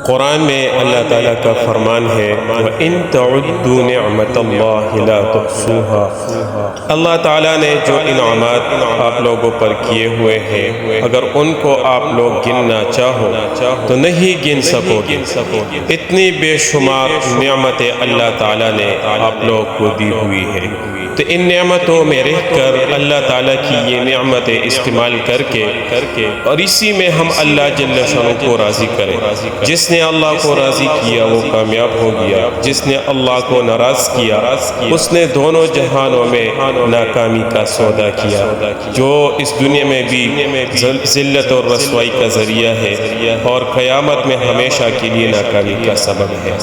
قرآن میں اللہ تعالیٰ کا فرمان ہے وَإِن تَعُدُّوا نِعْمَةَ اللَّهِ لَا تُحْصُوهَا۔ اللہ تعالیٰ نے جو انعامات آپ لوگوں پر کیے ہوئے ہیں اگر ان کو آپ لوگ گننا چاہو تو نہیں گن سکو گے۔ اتنی بے شمار نعمتیں اللہ تعالیٰ نے آپ لوگ کو دی ہوئی ہیں، تو ان نعمتوں میں رہ کر اللہ تعالیٰ کی یہ نعمتیں استعمال کر کے اور اسی میں ہم اللہ جل شانہ کو راضی کریں۔ جس نے اللہ کو راضی کیا وہ کامیاب ہو گیا، جس نے اللہ کو ناراض کیا اس نے دونوں جہانوں میں ناکامی کا سودا کیا، جو اس دنیا میں بھی ذلت اور رسوائی کا ذریعہ ہے اور قیامت میں ہمیشہ کے لیے ناکامی کا سبب ہے۔